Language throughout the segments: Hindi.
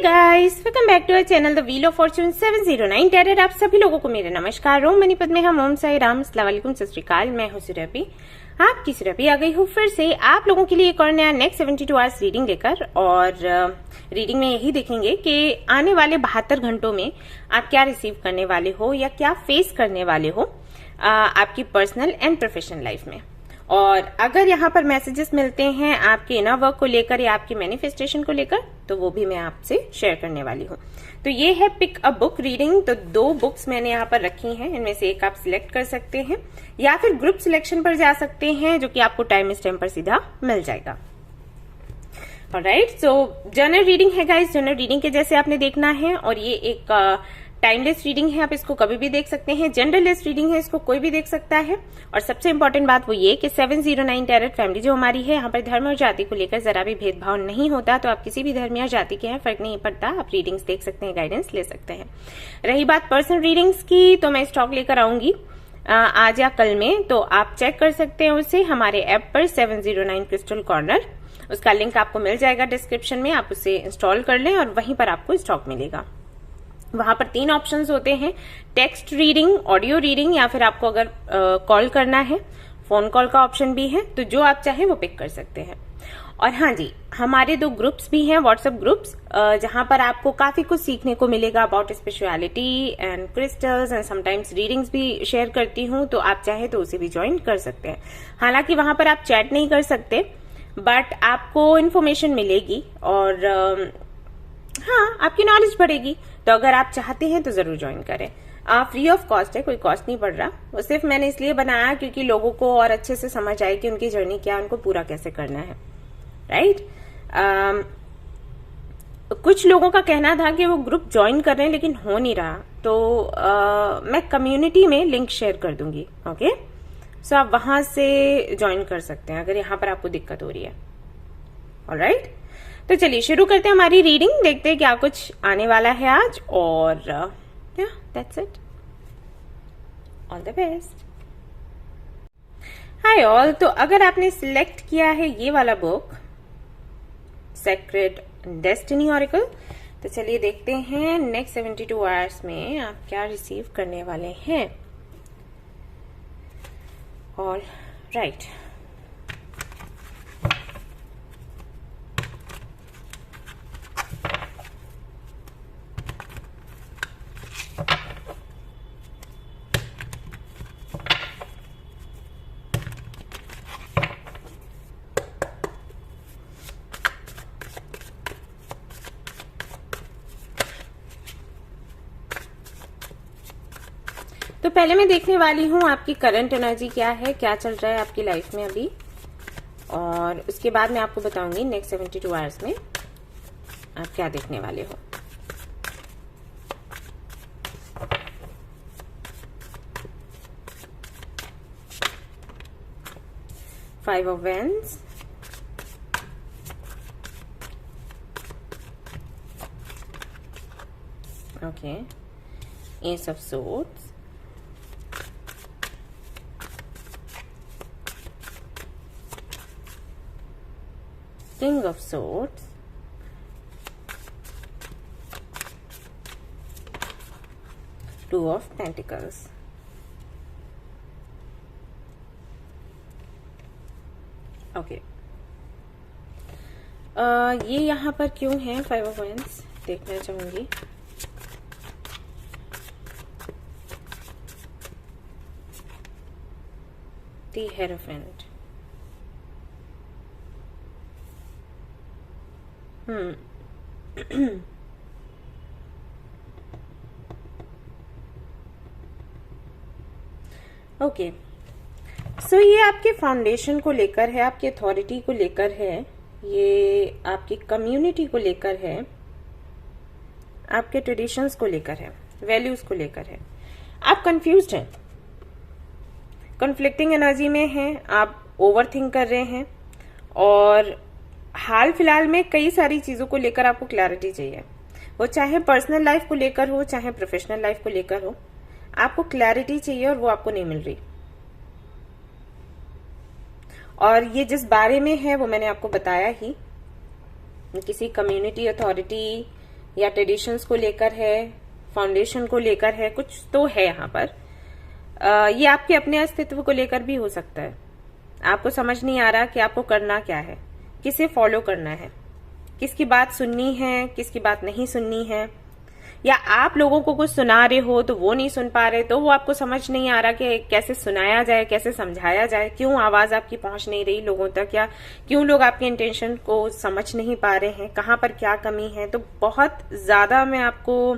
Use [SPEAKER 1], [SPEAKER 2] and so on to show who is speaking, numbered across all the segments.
[SPEAKER 1] Guys, welcome back to our channel the wheel of fortune 709 tarot. आप सभी लोगों को मेरे नमस्कार। ओम मनी पद्मे हम ओम साई राम अस्सलाम वालेकुम सत श्री अकाल। मैं हूं सुरभि, आपकी सुरभि आ गई हूँ फिर से आप लोगों के लिए एक और नया नेक्स्ट 72 आवर्स रीडिंग लेकर। और रीडिंग में यही देखेंगे कि आने वाले 72 घंटों में आप क्या रिसीव करने वाले हो या क्या फेस करने वाले हो आपकी पर्सनल एंड प्रोफेशनल लाइफ में। और अगर यहाँ पर मैसेजेस मिलते हैं आपके इनर वर्क को लेकर या आपकी मैनिफेस्टेशन को लेकर, तो वो भी मैं आपसे शेयर करने वाली हूँ। तो ये है पिक अ बुक रीडिंग। तो 2 बुक्स मैंने यहाँ पर रखी हैं, इनमें से एक आप सिलेक्ट कर सकते हैं या फिर ग्रुप सिलेक्शन पर जा सकते हैं, जो कि आपको टाइम स्टैम्प पर सीधा मिल जाएगा। ऑलराइट, सो जनरल रीडिंग है गाइस। जनरल रीडिंग के जैसे आपने देखना है, और ये एक टाइमलेस रीडिंग है, आप इसको कभी भी देख सकते हैं। जनरलेस रीडिंग है, इसको कोई भी देख सकता है। और सबसे इंपॉर्टेंट बात वो ये कि 709 टैरेट फैमिली जो हमारी है, यहाँ पर धर्म और जाति को लेकर जरा भी भेदभाव नहीं होता। तो आप किसी भी धर्म या जाति के हैं, फर्क नहीं पड़ता, आप रीडिंग्स देख सकते हैं, गाइडेंस ले सकते हैं। रही बात पर्सनल रीडिंग्स की, तो मैं स्टॉक लेकर आऊंगी आज या कल में, तो आप चेक कर सकते हैं उसे हमारे ऐप पर 709 क्रिस्टल कॉर्नर। उसका लिंक आपको मिल जाएगा डिस्क्रिप्शन में, आप उसे इंस्टॉल कर लें और वहीं पर आपको स्टॉक मिलेगा। वहां पर 3 ऑप्शंस होते हैं, टेक्स्ट रीडिंग, ऑडियो रीडिंग, या फिर आपको अगर कॉल करना है फोन कॉल का ऑप्शन भी है। तो जो आप चाहें वो पिक कर सकते हैं। और हाँ जी, हमारे 2 ग्रुप्स भी हैं, व्हाट्सएप ग्रुप्स, जहां पर आपको काफी कुछ सीखने को मिलेगा about spirituality and crystals and sometimes readings भी शेयर करती हूँ। तो आप चाहें तो उसे भी ज्वाइन कर सकते हैं। हालांकि वहां पर आप चैट नहीं कर सकते, बट आपको इन्फॉर्मेशन मिलेगी और हाँ, आपकी नॉलेज बढ़ेगी। तो अगर आप चाहते हैं तो जरूर ज्वाइन करें। फ्री ऑफ कॉस्ट है, कोई कॉस्ट नहीं पड़ रहा। वो सिर्फ मैंने इसलिए बनाया क्योंकि लोगों को और अच्छे से समझ आए कि उनकी जर्नी क्या है, उनको पूरा कैसे करना है। राइट, कुछ लोगों का कहना था कि वो ग्रुप ज्वाइन कर रहे हैं लेकिन हो नहीं रहा, तो मैं कम्युनिटी में लिंक शेयर कर दूंगी। ओके, सो आप वहां से ज्वाइन कर सकते हैं अगर यहाँ पर आपको दिक्कत हो रही है। ऑलराइट, तो चलिए शुरू करते हैं हमारी रीडिंग, देखते हैं क्या कुछ आने वाला है आज। और that's it, all the best. Hi all, तो अगर आपने सिलेक्ट किया है ये वाला बुक सेक्रेड डेस्टिनी ऑरेकल, तो चलिए देखते हैं नेक्स्ट 72 आवर्स में आप क्या रिसीव करने वाले हैं। ऑल राइट, तो पहले मैं देखने वाली हूँ आपकी करंट एनर्जी क्या है, क्या चल रहा है आपकी लाइफ में अभी, और उसके बाद मैं आपको बताऊंगी नेक्स्ट 72 आवर्स में आप क्या देखने वाले हो। Five of wands, okay, ace of swords, King of Swords, Two of Pentacles। Okay, ये यहाँ पर क्यों है 5 of Wands, देखना चाहूंगी। The Hierophant, ओके, सो ये आपके फाउंडेशन को लेकर है, आपकी अथॉरिटी को लेकर है, ये आपकी कम्युनिटी को लेकर है, आपके ट्रेडिशंस को लेकर है, वैल्यूज को लेकर है। आप कंफ्यूज्ड हैं, कन्फ्लिक्टिंग एनर्जी में हैं, आप ओवरथिंक कर रहे हैं, और हाल फिलहाल में कई सारी चीजों को लेकर आपको क्लैरिटी चाहिए। वो चाहे पर्सनल लाइफ को लेकर हो, चाहे प्रोफेशनल लाइफ को लेकर हो, आपको क्लैरिटी चाहिए और वो आपको नहीं मिल रही। और ये जिस बारे में है वो मैंने आपको बताया ही, किसी कम्युनिटी, अथॉरिटी, या ट्रेडिशंस को लेकर है, फाउंडेशन को लेकर है, कुछ तो है यहाँ पर। ये आपके अपने अस्तित्व को लेकर भी हो सकता है। आपको समझ नहीं आ रहा कि आपको करना क्या है, किसे फॉलो करना है, किसकी बात सुननी है, किसकी बात नहीं सुननी है, या आप लोगों को कुछ सुना रहे हो तो वो नहीं सुन पा रहे, तो वो आपको समझ नहीं आ रहा कि कैसे सुनाया जाए, कैसे समझाया जाए, क्यों आवाज आपकी पहुंच नहीं रही लोगों तक, या क्यों लोग आपके इंटेंशन को समझ नहीं पा रहे हैं, कहाँ पर क्या कमी है। तो बहुत ज्यादा मैं आपको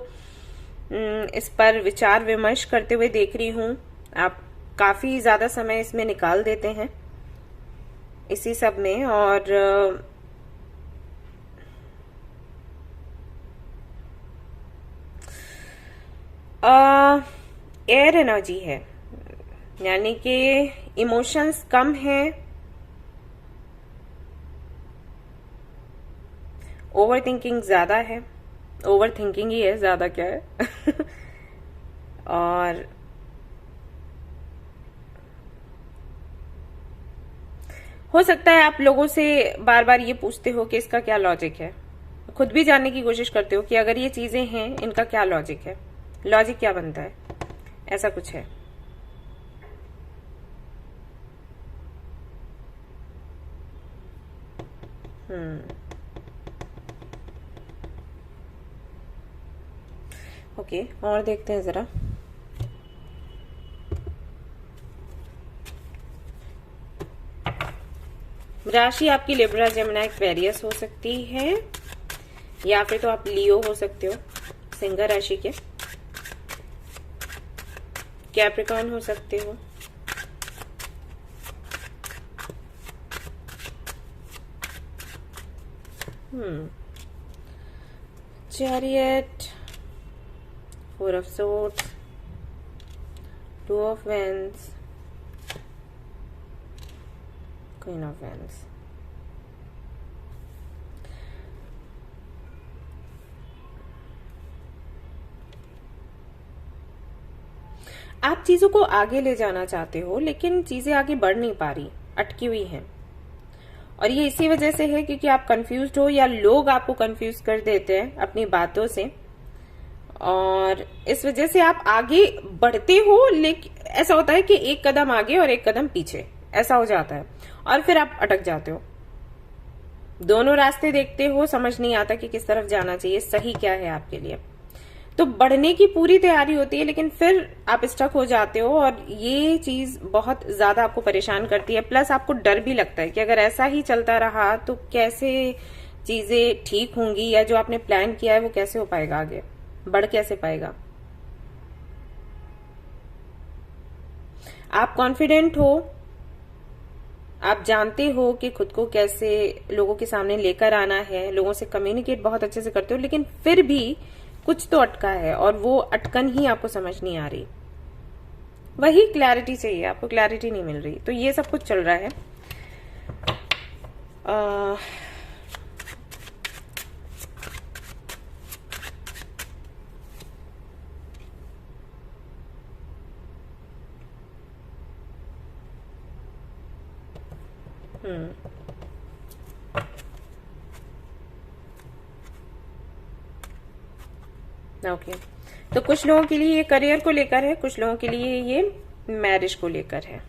[SPEAKER 1] इस पर विचार विमर्श करते हुए देख रही हूँ। आप काफी ज्यादा समय इसमें निकाल देते हैं इसी सब में, और एयर एनर्जी है, यानी कि इमोशंस कम है, ओवर थिंकिंग ज्यादा है। ओवर थिंकिंग ही है, ज्यादा क्या है। और हो सकता है आप लोगों से बार बार ये पूछते हो कि इसका क्या लॉजिक है, खुद भी जानने की कोशिश करते हो कि अगर ये चीजें हैं इनका क्या लॉजिक है, लॉजिक क्या बनता है, ऐसा कुछ है। ओके, और देखते हैं जरा। राशि आपकी लिब्रा, जेमिनी, एक्वेरियस हो सकती है, या फिर तो आप लियो हो सकते हो, सिंह राशि के, कैप्रिकॉर्न हो सकते हो, chariot, 4 of Swords, 2 of Wands, Queen of Wands। आप चीजों को आगे ले जाना चाहते हो, लेकिन चीजें आगे बढ़ नहीं पा रही, अटकी हुई हैं। और ये इसी वजह से है क्योंकि आप कंफ्यूज्ड हो, या लोग आपको कंफ्यूज कर देते हैं अपनी बातों से, और इस वजह से आप आगे बढ़ते हो, लेकिन ऐसा होता है कि एक कदम आगे और एक कदम पीछे, ऐसा हो जाता है, और फिर आप अटक जाते हो। दोनों रास्ते देखते हो, समझ नहीं आता कि किस तरफ जाना चाहिए, सही क्या है आपके लिए। तो बढ़ने की पूरी तैयारी होती है, लेकिन फिर आप स्टक हो जाते हो, और ये चीज बहुत ज्यादा आपको परेशान करती है। प्लस आपको डर भी लगता है कि अगर ऐसा ही चलता रहा तो कैसे चीजें ठीक होंगी, या जो आपने प्लान किया है वो कैसे हो पाएगा, आगे बढ़ कैसे पाएगा। आप कॉन्फिडेंट हो, आप जानते हो कि खुद को कैसे लोगों के सामने लेकर आना है, लोगों से कम्युनिकेट बहुत अच्छे से करते हो, लेकिन फिर भी कुछ तो अटका है, और वो अटकन ही आपको समझ नहीं आ रही। वही क्लैरिटी चाहिए आपको, क्लैरिटी नहीं मिल रही। तो ये सब कुछ चल रहा है। ओके, तो कुछ लोगों के लिए ये करियर को लेकर है, कुछ लोगों के लिए ये मैरिज को लेकर है,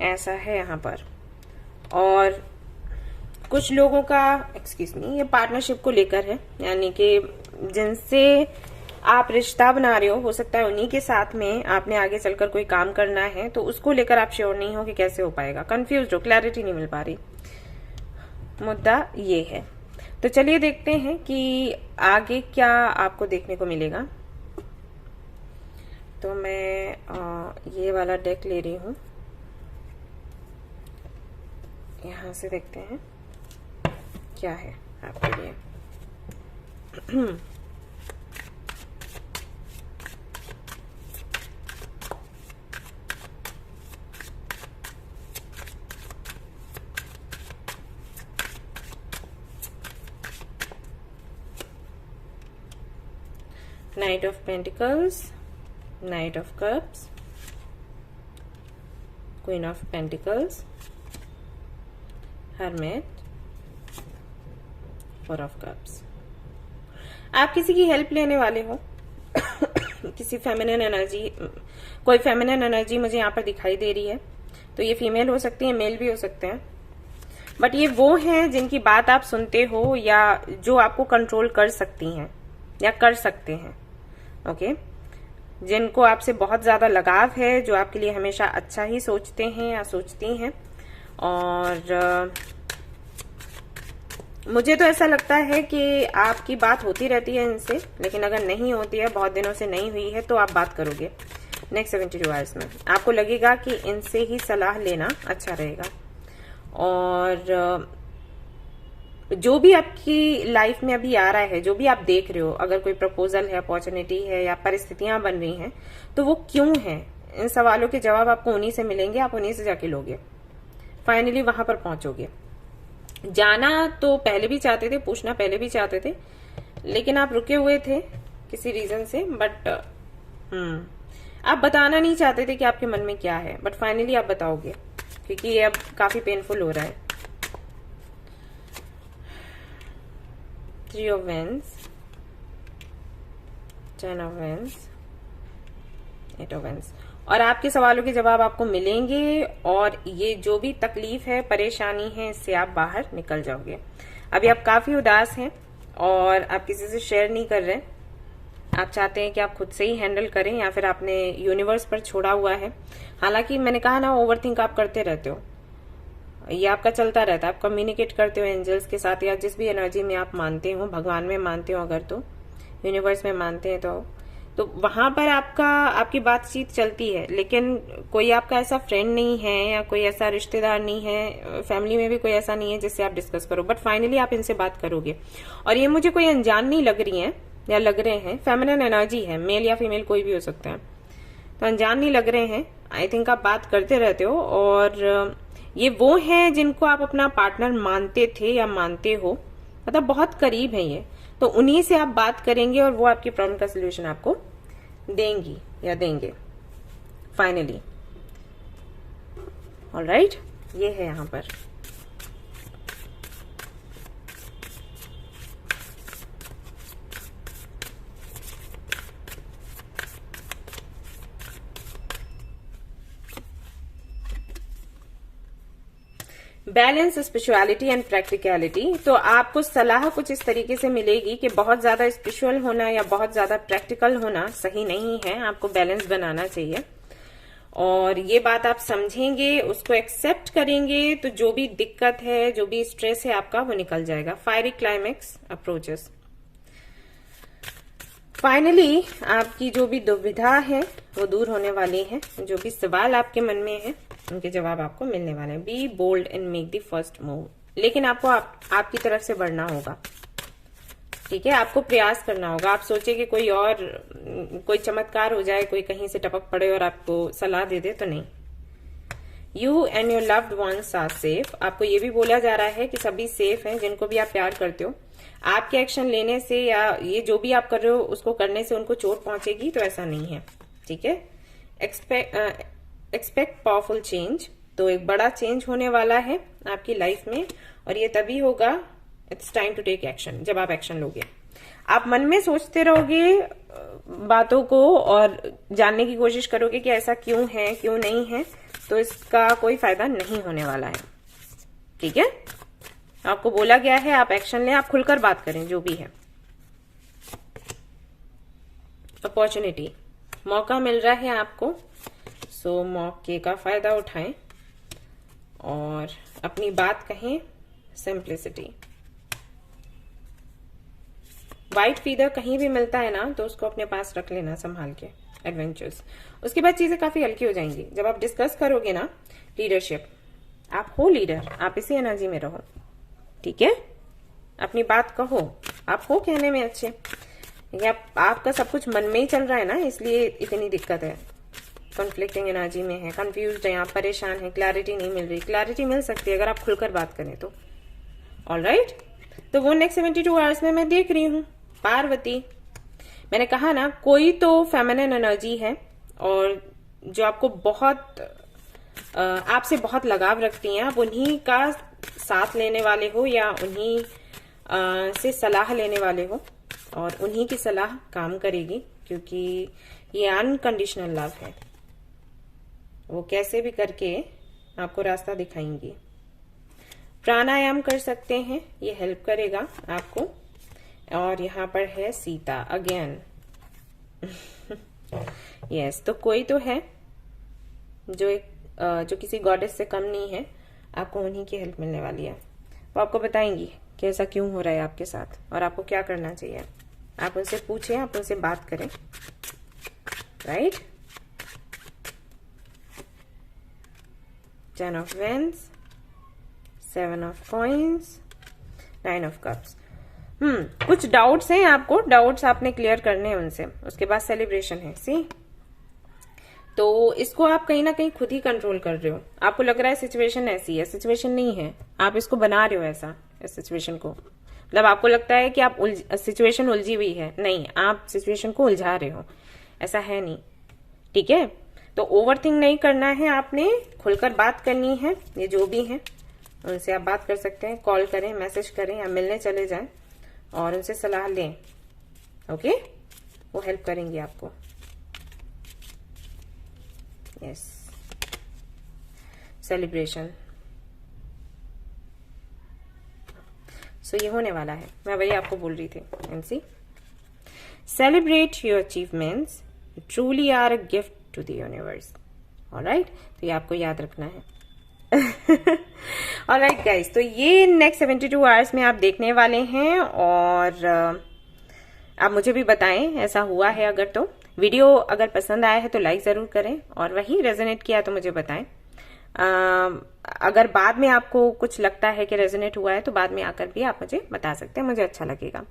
[SPEAKER 1] ऐसा है यहाँ पर। और कुछ लोगों का एक्सक्यूज मी, ये पार्टनरशिप को लेकर है, यानी कि जिनसे आप रिश्ता बना रहे हो सकता है उन्हीं के साथ में आपने आगे चलकर कोई काम करना है, तो उसको लेकर आप श्योर नहीं हो कि कैसे हो पाएगा, कंफ्यूज हो, क्लैरिटी नहीं मिल पा रही। मुद्दा ये है। तो चलिए देखते हैं कि आगे क्या आपको देखने को मिलेगा। तो मैं ये वाला डेक ले रही हूं, यहां से देखते हैं क्या है आपके लिए। Knight of Pentacles, Knight of Cups, Queen of Pentacles, Hermit, 4 of Cups। आप किसी की हेल्प लेने वाले हो किसी फेमिनिन एनर्जी, कोई फेमिनिन एनर्जी मुझे यहाँ पर दिखाई दे रही है। तो ये फीमेल हो सकती है, मेल भी हो सकते हैं, बट ये वो हैं जिनकी बात आप सुनते हो या जो आपको कंट्रोल कर सकती हैं या कर सकते हैं। ओके, जिनको आपसे बहुत ज्यादा लगाव है, जो आपके लिए हमेशा अच्छा ही सोचते हैं या सोचती हैं। और मुझे तो ऐसा लगता है कि आपकी बात होती रहती है इनसे, लेकिन अगर नहीं होती है, बहुत दिनों से नहीं हुई है, तो आप बात करोगे नेक्स्ट 72 आवर्स में। आपको लगेगा कि इनसे ही सलाह लेना अच्छा रहेगा। और जो भी आपकी लाइफ में अभी आ रहा है, जो भी आप देख रहे हो, अगर कोई प्रपोजल है, अपॉर्चुनिटी है या परिस्थितियां बन रही हैं, तो वो क्यों है, इन सवालों के जवाब आपको उन्हीं से मिलेंगे, आप उन्हीं से जाके लोगे, फाइनली वहां पर पहुंचोगे। जाना तो पहले भी चाहते थे, पूछना पहले भी चाहते थे, लेकिन आप रुके हुए थे किसी रीजन से। बट आप बताना नहीं चाहते थे कि आपके मन में क्या है, बट फाइनली आप बताओगे, क्योंकि ये अब काफी पेनफुल हो रहा है। 3 of Wands, 10 of Wands, 8 of Wands। और आपके सवालों के जवाब आपको मिलेंगे, और ये जो भी तकलीफ है, परेशानी है, इससे आप बाहर निकल जाओगे। अभी आप काफी उदास हैं और आप किसी से शेयर नहीं कर रहे। आप चाहते हैं कि आप खुद से ही हैंडल करें, या फिर आपने यूनिवर्स पर छोड़ा हुआ है। हालांकि मैंने कहा ना, ओवरथिंक आप करते रहते हो, ये आपका चलता रहता है। आप कम्युनिकेट करते हो एंजल्स के साथ, या जिस भी एनर्जी में आप मानते हो, भगवान में मानते हो अगर, तो यूनिवर्स में मानते हैं, तो वहां पर आपकी बातचीत चलती है। लेकिन कोई आपका ऐसा फ्रेंड नहीं है या कोई ऐसा रिश्तेदार नहीं है, फैमिली में भी कोई ऐसा नहीं है जिससे आप डिस्कस करो। बट फाइनली आप इनसे बात करोगे, और ये मुझे कोई अनजान नहीं लग रही है या लग रहे हैं। फेमिनिन एनर्जी है, मेल या फीमेल कोई भी हो सकता है, तो अनजान नहीं लग रहे हैं। आई थिंक आप बात करते रहते हो, और ये वो हैं जिनको आप अपना पार्टनर मानते थे या मानते हो, मतलब बहुत करीब है ये। तो उन्हीं से आप बात करेंगे और वो आपकी प्रॉब्लम का सोल्यूशन आपको देंगी या देंगे फाइनली। ऑलराइट, ये है यहां पर। Balance, spirituality and practicality. तो आपको सलाह कुछ इस तरीके से मिलेगी कि बहुत ज्यादा स्पिरिचुअल होना या बहुत ज्यादा प्रैक्टिकल होना सही नहीं है, आपको बैलेंस बनाना चाहिए। और ये बात आप समझेंगे, उसको एक्सेप्ट करेंगे, तो जो भी दिक्कत है, जो भी स्ट्रेस है आपका, वो निकल जाएगा। Fiery climax approaches. फाइनली आपकी जो भी दुविधा है वो दूर होने वाली है। जो भी सवाल आपके मन में है, उनके जवाब आपको मिलने वाले हैं। Be bold and make the first move. लेकिन आपको आपकी तरफ से बढ़ना होगा, ठीक है, आपको प्रयास करना होगा। आप सोचे कि कोई चमत्कार हो जाए, कोई कहीं से टपक पड़े और आपको सलाह दे दे, तो नहीं। You and your loved ones are safe. आपको ये भी बोला जा रहा है कि सभी सेफ हैं, जिनको भी आप प्यार करते हो। आपके एक्शन लेने से या ये जो भी आप कर रहे हो उसको करने से उनको चोट पहुंचेगी, तो ऐसा नहीं है, ठीक है। Expect powerful change. तो एक बड़ा चेंज होने वाला है आपकी लाइफ में, और ये तभी होगा, it's time to take action, जब आप एक्शन लोगे। आप मन में सोचते रहोगे बातों को और जानने की कोशिश करोगे कि ऐसा क्यों है, क्यों नहीं है, तो इसका कोई फायदा नहीं होने वाला है, ठीक है। आपको बोला गया है आप एक्शन लें, आप खुलकर बात करें, जो भी है। अपॉर्चुनिटी, मौका मिल रहा है आपको, सो मौके का फायदा उठाएं और अपनी बात कहें। सिंप्लिसिटी। व्हाइट फीदर कहीं भी मिलता है ना, तो उसको अपने पास रख लेना संभाल के। एडवेंचर्स, उसके बाद चीजें काफी हल्की हो जाएंगी जब आप डिस्कस करोगे ना। लीडरशिप, आप हो लीडर, आप इसी एनर्जी में रहो, ठीक है। अपनी बात कहो, आप हो कहने में अच्छे, आपका सब कुछ मन में ही चल रहा है ना, इसलिए इतनी दिक्कत है। कॉन्फ्लिक्टिंग एनर्जी में है, कंफ्यूज्ड है, आप परेशान है, क्लैरिटी नहीं मिल रही। क्लैरिटी मिल सकती है अगर आप खुलकर बात करें तो। ऑलराइट, तो वो नेक्स्ट 72 आवर्स में मैं देख रही हूँ। पार्वती, मैंने कहा ना, कोई तो फेमिनिन एनर्जी है और जो आपको बहुत आपसे बहुत लगाव रखती हैं, आप उन्हीं का साथ लेने वाले हो या उन्हीं से सलाह लेने वाले हो। और उन्हीं की सलाह काम करेगी, क्योंकि ये अनकंडीशनल लव है। वो कैसे भी करके आपको रास्ता दिखाएंगी। प्राणायाम कर सकते हैं, ये हेल्प करेगा आपको। और यहाँ पर है सीता अगेन। यस, तो कोई तो है जो किसी गॉडेस से कम नहीं है, आपको उन्हीं की हेल्प मिलने वाली है। वो आपको बताएंगी कि ऐसा क्यों हो रहा है आपके साथ और आपको क्या करना चाहिए। आप उनसे पूछें, आप उनसे बात करें, right. 10 of wands, 7 of coins, 9 of cups. कुछ डाउट्स हैं आपको, डाउट्स आपने क्लियर करने हैं उनसे। उसके बाद सेलिब्रेशन है, सी। तो इसको आप कहीं ना कहीं खुद ही कंट्रोल कर रहे हो। आपको लग रहा है सिचुएशन ऐसी है, सिचुएशन नहीं है, आप इसको बना रहे हो ऐसा, इस सिचुएशन को। मतलब आपको लगता है कि आप सिचुएशन उलझी हुई है, नहीं, आप सिचुएशन को उलझा रहे हो, ऐसा है नहीं, ठीक है। तो ओवर थिंक नहीं करना है, आपने खुलकर बात करनी है। ये जो भी है उनसे आप बात कर सकते हैं, कॉल करें, मैसेज करें या मिलने चले जाएं और उनसे सलाह लें, ओके। वो हेल्प करेंगे आपको। Yes, celebration. सो ये होने वाला है, मैं वही आपको बोल रही थी। एनसी, celebrate your achievements, truly are a gift to the universe. Alright, तो ये आपको याद रखना है। ऑलराइट गाइस, तो ये नेक्स्ट 72 आवर्स में आप देखने वाले हैं। और आप मुझे भी बताएं ऐसा हुआ है अगर। तो वीडियो अगर पसंद आया है तो लाइक जरूर करें, और वही रेजोनेट किया तो मुझे बताएं। अगर बाद में आपको कुछ लगता है कि रेजोनेट हुआ है तो बाद में आकर भी आप मुझे बता सकते हैं, मुझे अच्छा लगेगा।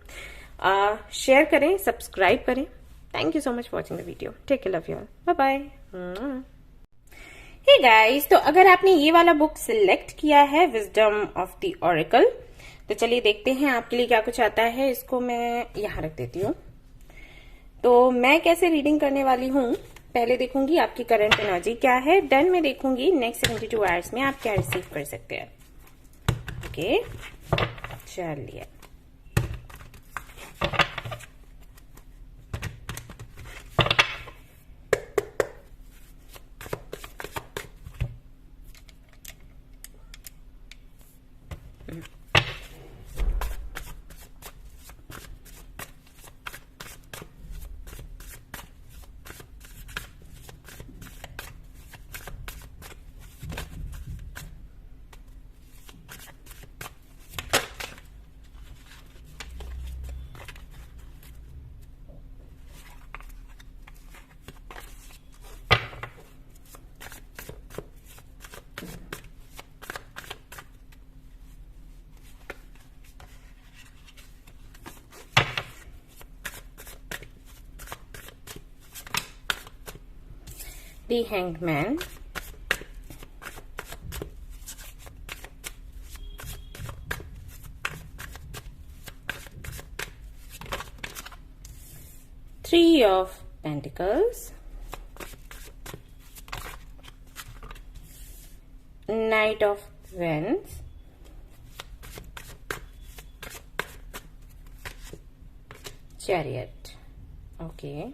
[SPEAKER 1] शेयर करें, सब्सक्राइब करें। Thank you so much for watching the video. Take care, love you all, bye bye. Hey guys, तो अगर आपने ये वाला बुक सिलेक्ट किया है, विजडम ऑफ द ऑरेकल, तो चलिए देखते हैं आपके लिए क्या कुछ आता है। इसको मैं यहाँ रख देती हूँ। तो मैं कैसे रीडिंग करने वाली हूँ, पहले देखूंगी आपकी करंट एनर्जी क्या है, देन मैं देखूंगी नेक्स्ट 72 आवर्स में आप क्या रिसीव कर सकते हैं। ओके, चलिए। The Hanged Man, Three of Pentacles, Knight of Wands, Chariot. Okay.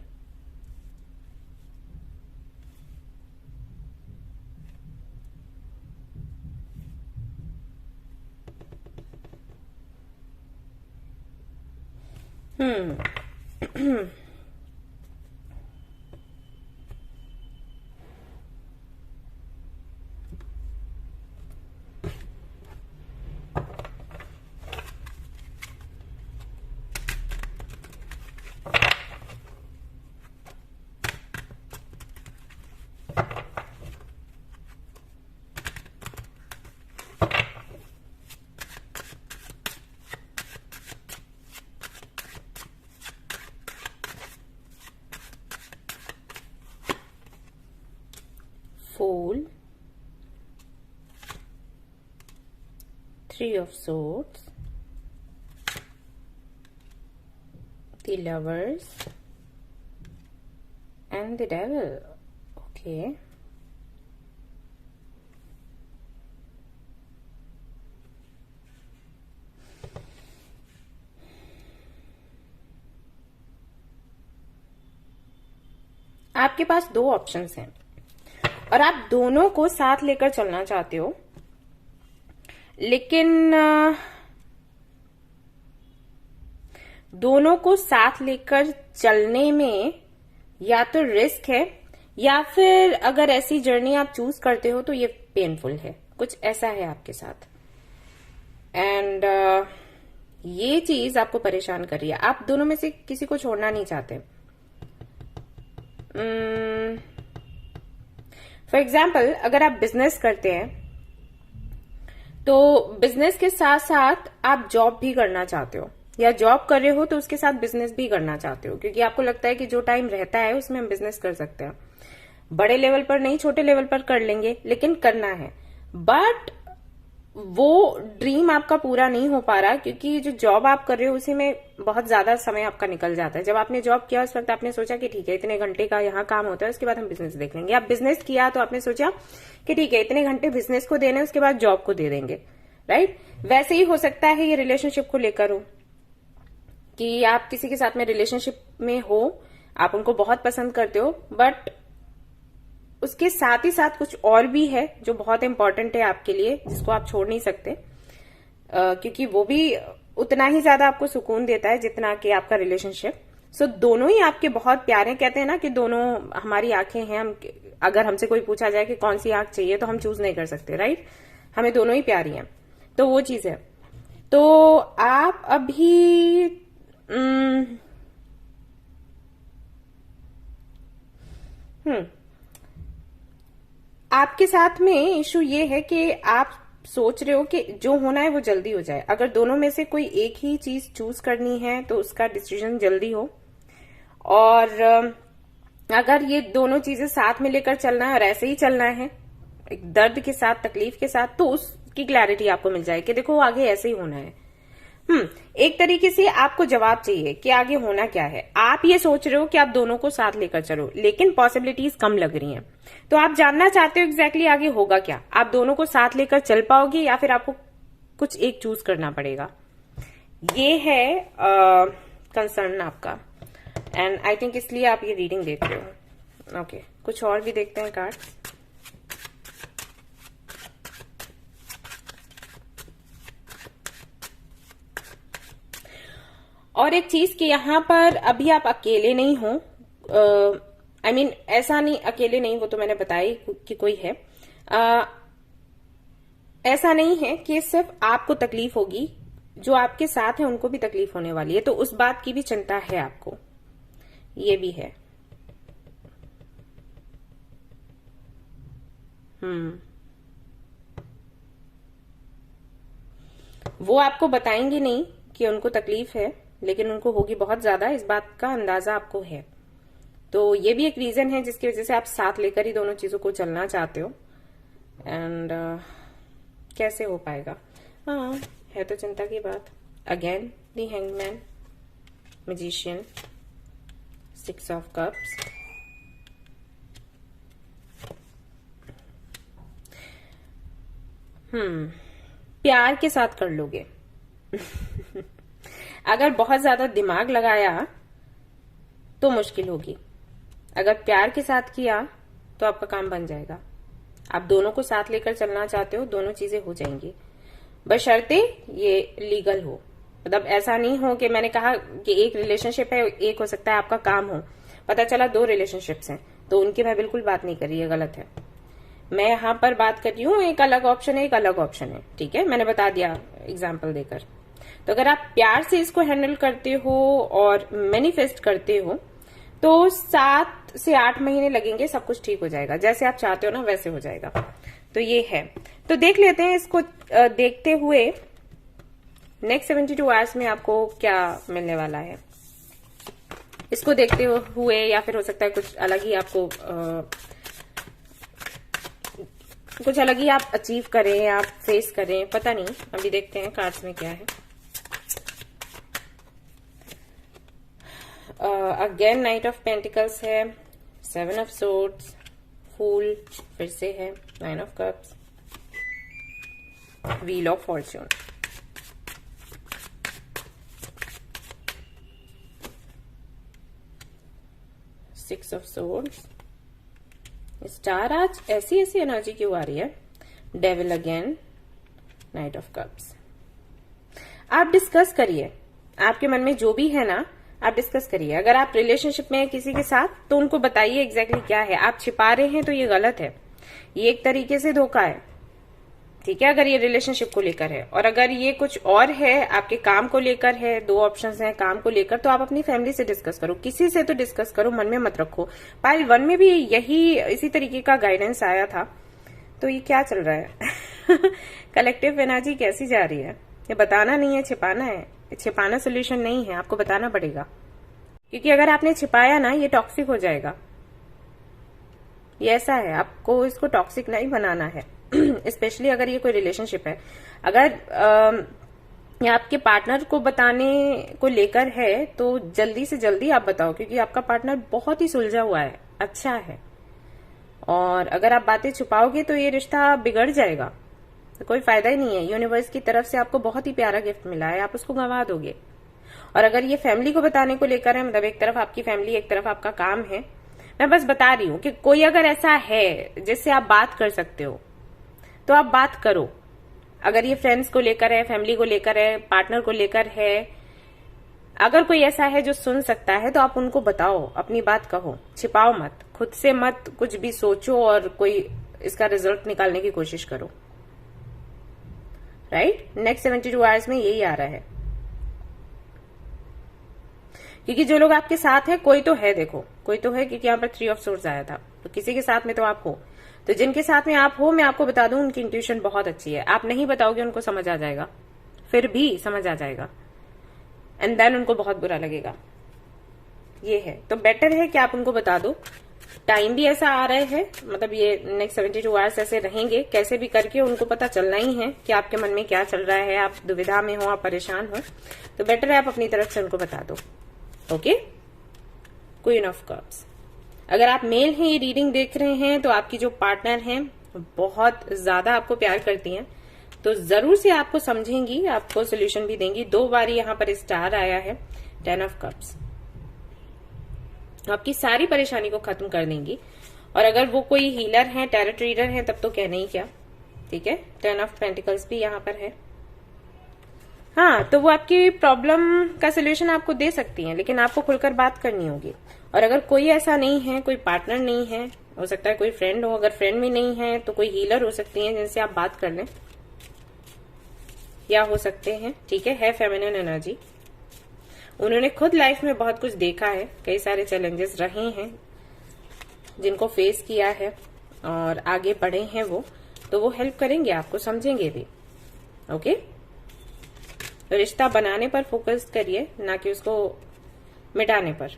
[SPEAKER 1] Fool, Three of Swords, the Lovers, and the Devil. Okay. आपके पास दो ऑप्शंस हैं और आप दोनों को साथ लेकर चलना चाहते हो, लेकिन दोनों को साथ लेकर चलने में या तो रिस्क है या फिर अगर ऐसी जर्नी आप चूज करते हो तो ये पेनफुल है, कुछ ऐसा है आपके साथ। एंड ये चीज आपको परेशान कर रही है, आप दोनों में से किसी को छोड़ना नहीं चाहते। फॉर एग्जाम्पल, अगर आप बिजनेस करते हैं तो बिजनेस के साथ साथ आप जॉब भी करना चाहते हो, या जॉब कर रहे हो तो उसके साथ बिजनेस भी करना चाहते हो, क्योंकि आपको लगता है कि जो टाइम रहता है उसमें हम बिजनेस कर सकते हैं। बड़े लेवल पर नहीं, छोटे लेवल पर कर लेंगे, लेकिन करना है। बट वो ड्रीम आपका पूरा नहीं हो पा रहा, क्योंकि जो जॉब आप कर रहे हो उसी में बहुत ज्यादा समय आपका निकल जाता है। जब आपने जॉब किया उस वक्त आपने सोचा कि ठीक है इतने घंटे का यहाँ काम होता है, उसके बाद हम बिजनेस देख लेंगे। आप बिजनेस किया तो आपने सोचा कि ठीक है इतने घंटे बिजनेस को देने, उसके बाद जॉब को दे देंगे, राइट। वैसे ही हो सकता है ये रिलेशनशिप को लेकर हो, कि आप किसी के साथ में रिलेशनशिप में हो, आप उनको बहुत पसंद करते हो, बट उसके साथ ही साथ कुछ और भी है जो बहुत इंपॉर्टेंट है आपके लिए, जिसको आप छोड़ नहीं सकते, क्योंकि वो भी उतना ही ज्यादा आपको सुकून देता है जितना कि आपका रिलेशनशिप। सो दोनों ही आपके बहुत प्यारे, कहते हैं ना कि दोनों हमारी आंखें हैं। हम अगर हमसे कोई पूछा जाए कि कौन सी आंख चाहिए तो हम चूज नहीं कर सकते, राइट। हमें दोनों ही प्यारी हैं, तो वो चीज है। तो आप अभी आपके साथ में इशू ये है कि आप सोच रहे हो कि जो होना है वो जल्दी हो जाए। अगर दोनों में से कोई एक ही चीज चूज करनी है तो उसका डिसीजन जल्दी हो, और अगर ये दोनों चीजें साथ में लेकर चलना है और ऐसे ही चलना है एक दर्द के साथ, तकलीफ के साथ, तो उसकी क्लैरिटी आपको मिल जाए कि देखो आगे ऐसे ही होना है। एक तरीके से आपको जवाब चाहिए कि आगे होना क्या है। आप ये सोच रहे हो कि आप दोनों को साथ लेकर चलो, लेकिन पॉसिबिलिटीज कम लग रही हैं। तो आप जानना चाहते हो एग्जैक्टली आगे होगा क्या, आप दोनों को साथ लेकर चल पाओगे या फिर आपको कुछ एक चूज करना पड़ेगा। ये है कंसर्न आपका, एंड आई थिंक इसलिए आप ये रीडिंग देख रहे हो। ओके, कुछ और भी देखते हैं कार्ड। और एक चीज कि यहाँ पर अभी आप अकेले नहीं हो। आई मीन ऐसा नहीं, अकेले नहीं, वो तो मैंने बताई कि कोई है। ऐसा नहीं है कि सिर्फ आपको तकलीफ होगी, जो आपके साथ है उनको भी तकलीफ होने वाली है, तो उस बात की भी चिंता है आपको, ये भी है। वो आपको बताएंगे नहीं कि उनको तकलीफ है, लेकिन उनको होगी बहुत ज्यादा, इस बात का अंदाजा आपको है। तो ये भी एक रीजन है जिसकी वजह से आप साथ लेकर ही दोनों चीजों को चलना चाहते हो। एंड कैसे हो पाएगा, हाँ है तो चिंता की बात। Again the hangman, magician, 6 of cups, प्यार के साथ कर लोगे। अगर बहुत ज्यादा दिमाग लगाया तो मुश्किल होगी, अगर प्यार के साथ किया तो आपका काम बन जाएगा। आप दोनों को साथ लेकर चलना चाहते हो, दोनों चीजें हो जाएंगी, बशर्ते ये लीगल हो। मतलब ऐसा नहीं हो कि मैंने कहा कि एक रिलेशनशिप है, एक हो सकता है आपका काम हो, पता चला 2 रिलेशनशिप्स हैं, तो उनकी मैं बिल्कुल बात नहीं कर रही, है गलत है। मैं यहाँ पर बात कर रही हूँ, एक अलग ऑप्शन है, एक अलग ऑप्शन है, ठीक है, मैंने बता दिया एग्जाम्पल देकर। तो अगर आप प्यार से इसको हैंडल करते हो और मैनिफेस्ट करते हो तो 7 से 8 महीने लगेंगे, सब कुछ ठीक हो जाएगा, जैसे आप चाहते हो ना वैसे हो जाएगा। तो ये है, तो देख लेते हैं इसको देखते हुए नेक्स्ट 72 आवर्स में आपको क्या मिलने वाला है। इसको देखते हुए या फिर हो सकता है कुछ अलग ही आपको कुछ अलग ही आप अचीव करें, आप फेस करें, पता नहीं। अभी देखते हैं कार्ड्स में क्या है। अगेन नाइट ऑफ पेंटिकल्स है, 7 ऑफ सोर्ड्स, फूल फिर से है, 9 of cups, wheel of Fortune. 6 of swords, star. आज ऐसी ऐसी एनर्जी क्यों आ रही है? Devil again, night of cups. आप डिस्कस करिए, आपके मन में जो भी है ना, आप डिस्कस करिए। अगर आप रिलेशनशिप में हैं किसी के साथ तो उनको बताइए एग्जैक्टली क्या है। आप छिपा रहे हैं तो ये गलत है, ये एक तरीके से धोखा है, ठीक है, अगर ये रिलेशनशिप को लेकर है। और अगर ये कुछ और है, आपके काम को लेकर है, 2 ऑप्शंस हैं काम को लेकर, तो आप अपनी फैमिली से डिस्कस करो, किसी से तो डिस्कस करो, मन में मत रखो। पाइल 1 में भी यही इसी तरीके का गाइडेंस आया था। तो ये क्या चल रहा है? कलेक्टिव एनर्जी कैसी जा रही है? ये बताना नहीं है, छिपाना है। छिपाना सोल्यूशन नहीं है, आपको बताना पड़ेगा, क्योंकि अगर आपने छिपाया ना, ये टॉक्सिक हो जाएगा। ये ऐसा है, आपको इसको टॉक्सिक नहीं बनाना है। स्पेशली अगर ये कोई रिलेशनशिप है। अगर ये आपके पार्टनर को बताने को लेकर है तो जल्दी से जल्दी आप बताओ, क्योंकि आपका पार्टनर बहुत ही सुलझा हुआ है, अच्छा है। और अगर आप बातें छुपाओगे तो ये रिश्ता बिगड़ जाएगा, तो कोई फायदा ही नहीं है। यूनिवर्स की तरफ से आपको बहुत ही प्यारा गिफ्ट मिला है, आप उसको गंवा दोगे। और अगर ये फैमिली को बताने को लेकर है, मतलब एक तरफ आपकी फैमिली, एक तरफ आपका काम है, मैं बस बता रही हूं कि कोई अगर ऐसा है जिससे आप बात कर सकते हो तो आप बात करो। अगर ये फ्रेंड्स को लेकर है, फैमिली को लेकर है, पार्टनर को लेकर है, अगर कोई ऐसा है जो सुन सकता है तो आप उनको बताओ, अपनी बात कहो, छिपाओ मत, खुद से मत कुछ भी सोचो और कोई इसका रिजल्ट निकालने की कोशिश करो। राइट? नेक्स्ट 72 आवर्स में यही आ रहा है, क्योंकि जो लोग आपके साथ है, कोई तो है, देखो कोई तो है, क्योंकि यहाँ पर 3 ऑफ सोर्ड्स आया था, तो किसी के साथ में तो आप हो। तो जिनके साथ में आप हो, मैं आपको बता दूं, उनकी इंट्यूशन बहुत अच्छी है। आप नहीं बताओगे, उनको समझ आ जाएगा, फिर भी समझ आ जाएगा, एंड देन उनको बहुत बुरा लगेगा। ये है, तो बेटर है कि आप उनको बता दो। टाइम भी ऐसा आ रहा है, मतलब ये नेक्स्ट 72 आवर्स ऐसे रहेंगे, कैसे भी करके उनको पता चलना ही है कि आपके मन में क्या चल रहा है, आप दुविधा में हो, आप परेशान हो, तो बेटर है आप अपनी तरफ से उनको बता दो। ओके? Queen of cups. अगर आप मेल हैं, ये रीडिंग देख रहे हैं, तो आपकी जो पार्टनर हैं बहुत ज्यादा आपको प्यार करती हैं, तो जरूर से आपको समझेंगी, आपको सोल्यूशन भी देंगी। 2 बार यहाँ पर स्टार आया है, 10 ऑफ कप्स। आपकी सारी परेशानी को खत्म कर देंगी। और अगर वो कोई हीलर है, टैरोट रीडर है, तब तो कहना ही क्या, ठीक है। 10 ऑफ पेंटिकल्स भी यहाँ पर है। हाँ, तो वो आपकी प्रॉब्लम का सोल्यूशन आपको दे सकती हैं, लेकिन आपको खुलकर बात करनी होगी। और अगर कोई ऐसा नहीं है, कोई पार्टनर नहीं है, हो सकता है कोई फ्रेंड हो, अगर फ्रेंड भी नहीं है तो कोई हीलर हो सकती है जिनसे आप बात कर लें, या हो सकते हैं, ठीक है फेमिनिन एनर्जी। उन्होंने खुद लाइफ में बहुत कुछ देखा है, कई सारे चैलेंजेस रहे हैं जिनको फेस किया है और आगे बढ़े हैं वो, तो वो हेल्प करेंगे आपको, समझेंगे भी। ओके? तो रिश्ता बनाने पर फोकस करिए, ना कि उसको मिटाने पर।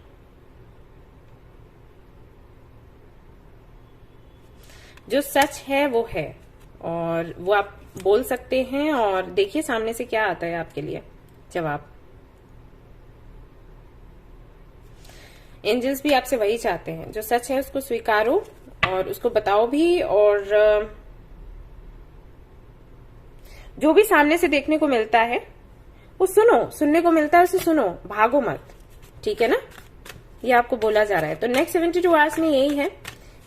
[SPEAKER 1] जो सच है वो है, और वो आप बोल सकते हैं, और देखिए सामने से क्या आता है आपके लिए जवाब। एंजल्स भी आपसे वही चाहते हैं, जो सच है उसको स्वीकारो और उसको बताओ भी, और जो भी सामने से देखने को मिलता है वो सुनो, सुनने को मिलता है उसे सुनो, भागो मत, ठीक है ना। ये आपको बोला जा रहा है। तो नेक्स्ट 72 आवर्स में यही है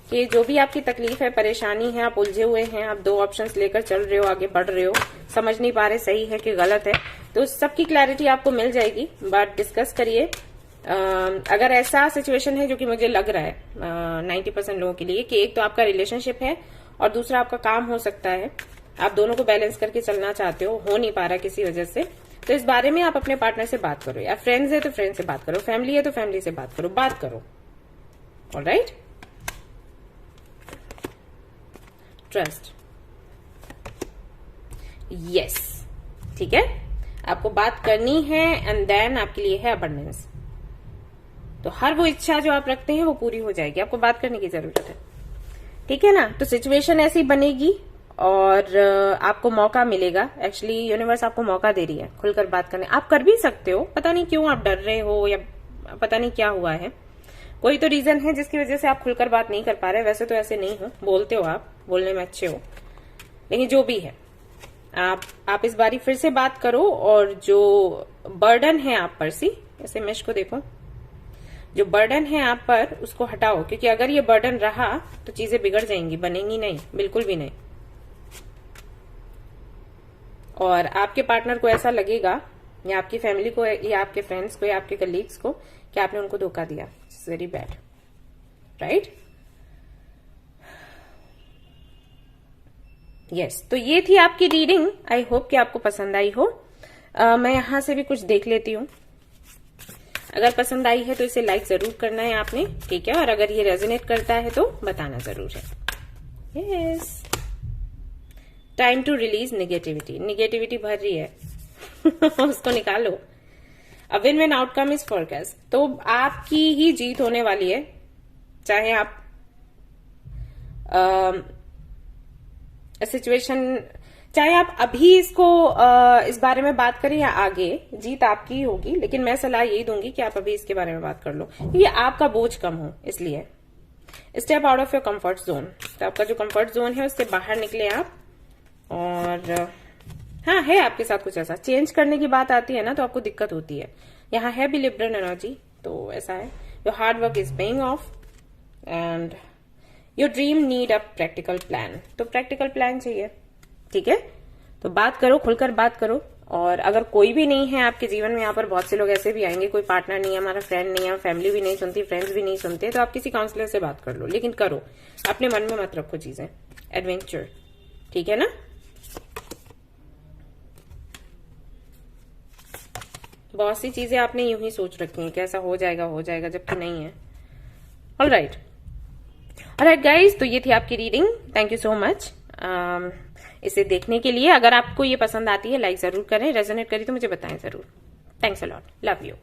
[SPEAKER 1] कि जो भी आपकी तकलीफ है, परेशानी है, आप उलझे हुए हैं, आप 2 ऑप्शंस लेकर चल रहे हो, आगे बढ़ रहे हो, समझ नहीं पा रहे सही है कि गलत है, तो सबकी क्लैरिटी आपको मिल जाएगी। बट डिस्कस करिए। अगर ऐसा सिचुएशन है, जो कि मुझे लग रहा है 90% लोगों के लिए, कि एक तो आपका रिलेशनशिप है और दूसरा आपका काम हो सकता है, आप दोनों को बैलेंस करके चलना चाहते हो नहीं पा रहा किसी वजह से, तो इस बारे में आप अपने पार्टनर से बात करो, या फ्रेंड्स है तो फ्रेंड से बात करो, फैमिली है तो फैमिली से बात करो, बात करो। ऑलराइट? ट्रस्ट, यस, ठीक है, आपको बात करनी है, एंड देन आपके लिए है अबंडेंस। तो हर वो इच्छा जो आप रखते हैं वो पूरी हो जाएगी, आपको बात करने की जरूरत है, ठीक है ना। तो सिचुएशन ऐसी बनेगी और आपको मौका मिलेगा। एक्चुअली यूनिवर्स आपको मौका दे रही है खुलकर बात करने। आप कर भी सकते हो, पता नहीं क्यों आप डर रहे हो, या पता नहीं क्या हुआ है, कोई तो रीजन है जिसकी वजह से आप खुलकर बात नहीं कर पा रहे। वैसे तो ऐसे नहीं हो, बोलते हो, आप बोलने में अच्छे हो, लेकिन जो भी है आप इस बारी फिर से बात करो। और जो बर्डन है आप पर सी, ऐसे मेष को देखो, जो बर्डन है आप पर उसको हटाओ, क्योंकि अगर ये बर्डन रहा तो चीजें बिगड़ जाएंगी, बनेंगी नहीं, बिल्कुल भी नहीं। और आपके पार्टनर को ऐसा लगेगा, या आपकी फैमिली को, या आपके फ्रेंड्स को, या आपके कलीग्स को, कि आपने उनको धोखा दिया। It's very bad, right? Yes, तो ये थी आपकी रीडिंग। आई होप कि आपको पसंद आई हो। मैं यहां से भी कुछ देख लेती हूँ। अगर पसंद आई है तो इसे लाइक जरूर करना है आपने, ठीक है? और अगर ये रेजोनेट करता है तो बताना जरूर है। Yes, time to release negativity. Negativity भर रही है उसको निकालो। A win win outcome is forecast. तो आपकी ही जीत होने वाली है, चाहे आप सिचुएशन, चाहे आप अभी इसको इस बारे में बात करें या आगे, जीत आपकी ही होगी। लेकिन मैं सलाह यही दूंगी कि आप अभी इसके बारे में बात कर लो, क्योंकि आपका बोझ कम हो। इसलिए step out of your comfort zone. तो आपका जो कंफर्ट जोन है उससे बाहर निकले आप। और हाँ, है आपके साथ कुछ ऐसा, चेंज करने की बात आती है ना तो आपको दिक्कत होती है। यहाँ है भी लिब्रल एनर्जी, तो ऐसा है। Your hard work is paying off and your dream need a practical plan. तो प्रैक्टिकल प्लान चाहिए, ठीक है? तो बात करो, खुलकर बात करो। और अगर कोई भी नहीं है आपके जीवन में, यहाँ पर बहुत से लोग ऐसे भी आएंगे, कोई पार्टनर नहीं है, हमारा फ्रेंड नहीं है, फैमिली भी नहीं सुनती, फ्रेंड्स भी नहीं सुनते, तो आप किसी काउंसलर से बात कर लो। लेकिन करो, अपने मन में मत रखो चीजें। एडवेंचर, ठीक है ना? बहुत सी चीजें आपने यूं ही सोच रखी हैं कि ऐसा हो जाएगा, जबकि नहीं है। ऑलराइट गाइज, तो ये थी आपकी reading. Thank you so much इसे देखने के लिए। अगर आपको ये पसंद आती है लाइक जरूर करें, रेजोनेट करी तो मुझे बताएं जरूर। Thanks a lot, love you.